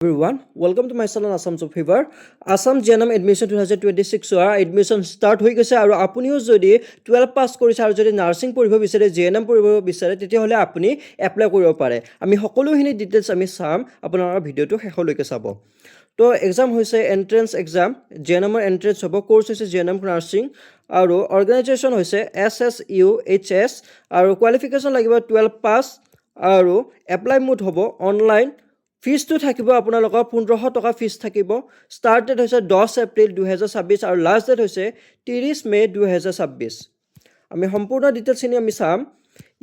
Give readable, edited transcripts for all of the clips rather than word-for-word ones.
Everyone, welcome to my channel Assam Job Fever. Assam JNM admission 2026 admission start হৈ গৈছে আৰু আপুনিও যদি 12 পাস কৰিছে আৰু যদি নাৰ্সিং পঢ়িব বিচাৰে JNM পঢ়িব বিচাৰে তেতিয়া হলে আপুনি এপ্লাই কৰিব পাৰে আমি সকলোখিনি ডিটেইলছ আমি চাম আপোনাৰ ভিডিওটো শেষলৈকে চাব তো এক্সাম হৈছে এন্ট্ৰেন্স এক্সাম JNM ৰ এন্ট্ৰেন্স হ'ব কোৰ্স হৈছে JNM নাৰ্সিং আৰু অৰ্গানাইজেচন হৈছে SSUHS আৰু কোৱালিফিকেশন লাগিব 12 পাস আৰু এপ্লাই মোড হ'ব অনলাইন ফিজ তো থাকিব আপোনালোকৰ 1500 টকা ফিজ থাকিব স্টাৰ্ট ডেট হৈছে 10 এপ্ৰিল 2026 আৰু লাষ্ট ডেট হৈছে 30 মে 2026 আমি সম্পূৰ্ণ ডিটেইলছখিনি আমি চাম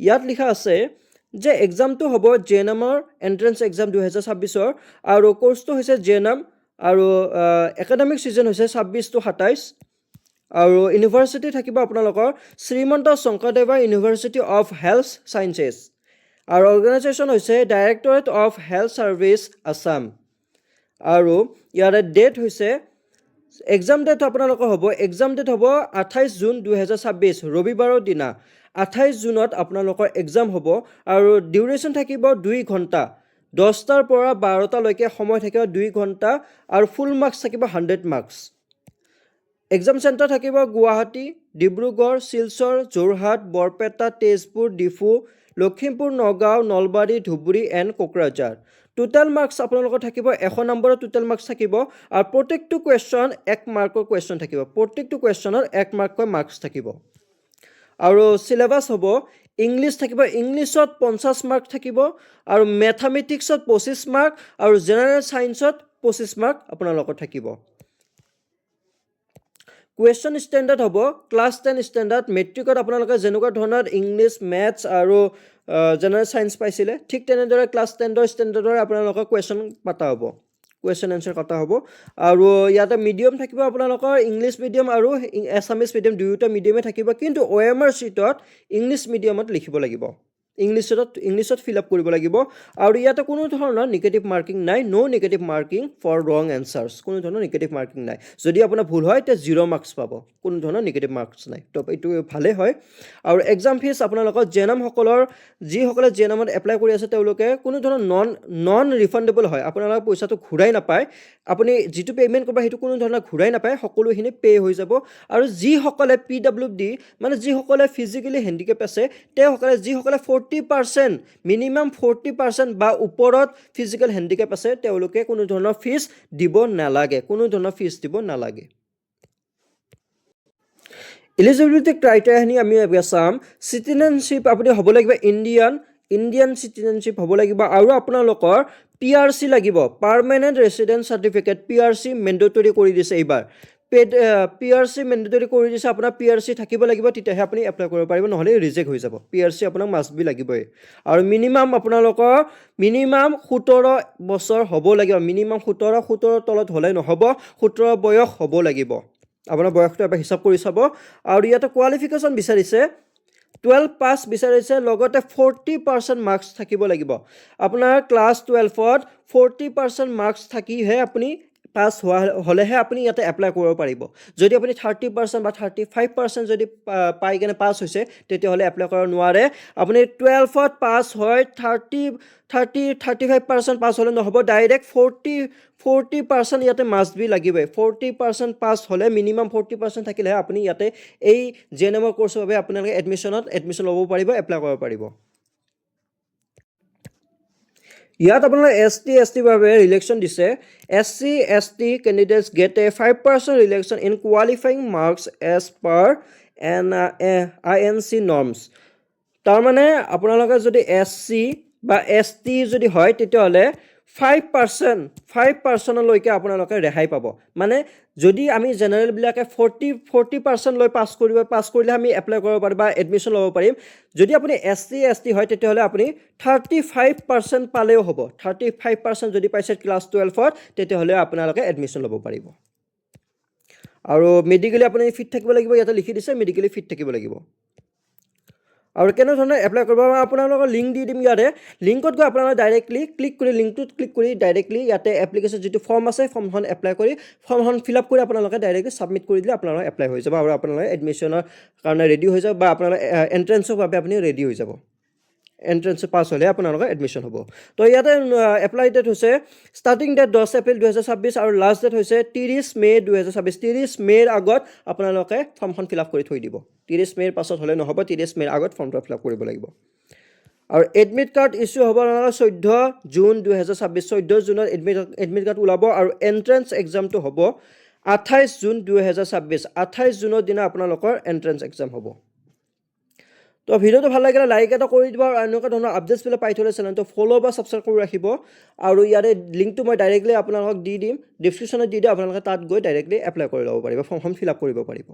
ইয়াত লিখা আছে যে এক্সামটো হ'ব JNM ৰ এন্ট্ৰেন্স এক্সাম 2026 ৰ আৰু কোৰ্সটো হৈছে JNM আৰু একাডেমিক সিজন হৈছে 26 to 27 আৰু ইউনিভাৰ্সিটি থাকিব আপোনালোকৰ Srimanta Sankardev university of health sciences আৰু অৰ্গানাইজেচন হৈছে directorate of health service Assam আৰু ইয়াৰ ডেট হৈছে এক্সাম ডেট আপোনালোকৰ হ'ব এক্সাম ডেট হ'ব 28 জুন 2026 ৰবিবাৰৰ দিনা 28 জুনত আপোনালোকৰ এক্সাম হ'ব আৰু ডিউৰেচন থাকিব 2 ঘণ্টা 10টাৰ পৰা 12টা লৈকে সময় থাকিব 2 ঘণ্টা আৰু ফুল মাৰ্কস থাকিব 100 মাৰ্কস এক্সাম সেন্টাৰ থাকিব Guwahati Dibrugarh Silchar Jorhat Barpeta Tezpur Diphu Lakhimpur Nagaon Nalbari Dhubri and Kokrajhar total marks আপোনালোকৰ থাকিব 100 নম্বৰৰ টোটাল মাৰ্কস থাকিব আৰু প্ৰত্যেকটো কোৱেশ্চন 1 মাৰ্কৰ কোৱেশ্চন থাকিব প্ৰত্যেকটো কোৱেশ্চনৰ 1 মাৰ্কৰ মাৰ্কস থাকিব আৰু সিলেবাস হ'ব ইংলিছ থাকিব ইংলিছত 50 মাৰ্ক থাকিব আৰু ম্যাথমেটিক্সত 25 মাৰ্ক আৰু জেনাৰেল সায়েন্সত 25 মাৰ্ক আপোনালোকৰ থাকিব Question standard হ'ব ক্লাস 10 standard মেট্ৰিকত আপোনালোকে যেনেকুৱা ধৰণৰ ইংলিছ ম্যাথছ আৰু জেনাৰেল সায়েন্স পাইছিলে ঠিক তেনেদৰে ক্লাস 10 ষ্টেণ্ডাৰ্ডৰ আপোনালোকৰ কোৱেশ্চন পাতা হ'ব কোৱেশ্চন আনসাৰ কটা হ'ব আৰু ইয়াতে মিডিয়াম থাকিব আপোনালোকৰ ইংলিছ মিডিয়াম আৰু আছামিজ মিডিয়াম দুয়োটা মিডিয়ামে থাকিব কিন্তু OMR শীটত ইংলিছ মিডিয়ামত লিখিব লাগিব ইংলিছত ফিল আপ কৰিব লাগিব আৰু ইয়াতে কোনো ধৰণৰ নেগেটিভ মাৰ্কিং নাই নো নেগেটিভ মাৰ্কিং ফৰ ৰং এনসাৰ্স কোনো ধৰণৰ নেগেটিভ মাৰ্কিং নাই যদি আপোনাৰ ভুল হয় তে 0 মাৰ্কস পাব কোনো ধৰণৰ নেগেটিভ মাৰ্কস নাই তো এইটো ভালে হয় আৰু এক্সাম ফিজ আপোনালোকৰ JNM সকলৰ যি সকলে JNM ত এপ্লাই কৰি আছে তেওঁলোকে কোনো ধৰণৰ নন ৰিফান্ডেবল হয় আপোনালোকৰ পইচাটো ঘূৰাই নাপায় আপুনি যেটো পেমেন্ট কৰিব হেতু কোনো ধৰণৰ ঘূৰাই নাপায় সকলোখিনি পে হৈ যাব আৰু যি সকলে PWD মানে যি সকলে ফিজিক্যালি হ্যান্ডিক্যাপ আছে তে সকলে যি সকলে 40% মিনিমাম 40% বা ওপৰত ফিজিক্যাল হ্যান্ডিক্যাপ আছে তেওঁলোকে কোনো ধৰণৰ ফিজ দিব নালাগে কোনো ধৰণৰ ফিজ দিব নালাগে এলিজিবিলিটি ক্ৰাইটেৰিয়াখিনি আমি চাম সিটিজেনশিপ আপুনি হ'ব লাগিব ইণ্ডিয়ান সিটিজেনশিপ হ'ব লাগিব আৰু আপোনালোকৰ PRC লাগিব পাৰ্মানেন্ট ৰেসিডেন্স সাৰ্টিফিকেট PRC মেন্ডেটৰি কৰি দিছে এইবাৰ PRC মেন্ডেটৰি কৰি দিছে আপোনাৰ PRC থাকিব লাগিব তেতিয়াহে আপুনি এপ্লাই কৰিব পাৰিব নহলে ৰিজেক্ট হৈ যাব PRC আপোনাক মাষ্ট বি লাগিবই আৰু মিনিমাম আপোনালোকৰ মিনিমাম 17 বছৰ হ'ব লাগিব মিনিমাম 17 তলত হলে নহব 17 বয়স হ'ব লাগিব আপোনাৰ বয়সটো এবাৰ হিচাপ কৰি চাব আৰু ইয়াতে কোৱালিফিকেশন বিচাৰিছে 12 পাস বিচাৰিছে লগতে 40% মাৰ্কস থাকিব লাগিব আপোনাৰ ক্লাস 12ত 40% মাৰ্কস থাকিহে আপুনি পাস হলেহে আপুনি ইয়াতে এপ্লাই কৰিব পাৰিব যদি আপুনি 30% বা 35% যদি পাই কেনে পাস হৈছে তেতিয়া হলে এপ্লাই কৰিব নোৱাৰে আপুনি 12ত পাস হয় 35% পাস হলে নহব ডাইৰেক্ট 40% ইয়াতে মাষ্ট বি লাগিবই 40% পাস হলে মিনিমাম 40% থাকিলে আপুনি ইয়াতে এই JNM কোৰ্সৰ বাবে আপোনালোকে এডমিশন ল'ব পাৰিব এপ্লাই কৰিব পাৰিব ইয়াত আপোনাৰ ST বাবে ৰিলেকশন দিছে SC/ST candidates get a 5% reduction in qualifying marks as per INC norms তাৰ মানে আপোনালোকে যদি SC বা ST যদি হয় তেতিয়া হলে 5% লৈকে আপোনালোকে ৰেহাই পাব মানে যদি আমি জেনাৰেল বিলাকে 40% লৈ পাস কৰিলে আমি এপ্লাই কৰিব পাৰিম বা এডমিশন ল'ব পাৰিম যদি আপুনি SC/ST হয় তেতিয়া হলে আপুনি 35% পালেও হ'ব 35% যদি পাইছে ক্লাস 12ত তেতিয়া হলে আপোনালোকে এডমিশন ল'ব পাৰিব আৰু মেডিকেলি আপুনি ফিট থাকিব লাগিব ইয়াতে লিখি দিছে মেডিকেলি ফিট থাকিব লাগিব আৰু কেনে ধৰণে এপ্লাই কৰিব আপোনালোকৰ লিংক দি দিম ইয়াৰে লিংকত গৈ আপোনালোকে ডাইৰেক্টলি ক্লিক কৰি লিংকটোত ক্লিক কৰি ডাইৰেক্টলি ইয়াতে এপ্লিকেশন যেটো ফৰ্ম আছে ফৰ্মখন এপ্লাই কৰি ফৰ্মখন ফিল আপ কৰি আপোনালোকে ডাইৰেক্টলি সাবমিট কৰি দিলে আপোনালোকৰ এপ্লাই হৈ যাব আৰু আপোনালোকে এডমিশনৰ কাৰণে ৰেডি হৈ যাব বা আপোনালোকৰ এন্ট্ৰেন্সৰ বাবে আপুনি ৰেডি হৈ যাব এণ্ট্ৰেঞ্চ পাছ হ'লে আপোনালোকৰ এডমিশ্যন হ'ব তো ইয়াতে এপ্লাই ডেট হৈছে ষ্টাৰ্টিং ডেট 10 এপ্ৰিল 2026 আৰু লাষ্ট ডেট হৈছে 30 মে 2026 30 মে'ৰ আগত আপোনালোকে ফৰ্মখন ফিল আপ কৰি থৈ দিব 30 মে'ৰ পাছত হ'লে নহ'ব 30 মে'ৰ আগত ফৰ্মটো ফিল আপ কৰিব লাগিব আৰু এডমিট কাৰ্ড ইছ্যু হ'ব আপোনালোকৰ 14 জুন 2026 14 জুনত এডমিট কাৰ্ড ওলাব আৰু এণ্ট্ৰেঞ্চ এক্সামটো হ'ব 28 জুন 2026 28 জুনৰ দিনা আপোনালোকৰ এণ্ট্ৰেঞ্চ এক্সাম হ'ব তো ভিডিঅ'টো ভাল লাগিলে লাইক এটা কৰি দিব আৰু এনেকুৱা ধৰণৰ আপডেটছবিলাক পাই থ'লে চেনেলটো ফ'ল' বা ছাবস্ক্ৰাইব কৰি ৰাখিব আৰু ইয়াৰে লিংকটো মই ডাইৰেক্টলি আপোনালোকক দি দিম ডিছক্ৰিপশ্যনত দি দিম আপোনালোকে তাত গৈ ডাইৰেক্টলি এপ্লাই কৰি ল'ব পাৰিব ফৰ্মখন ফিল আপ কৰিব পাৰিব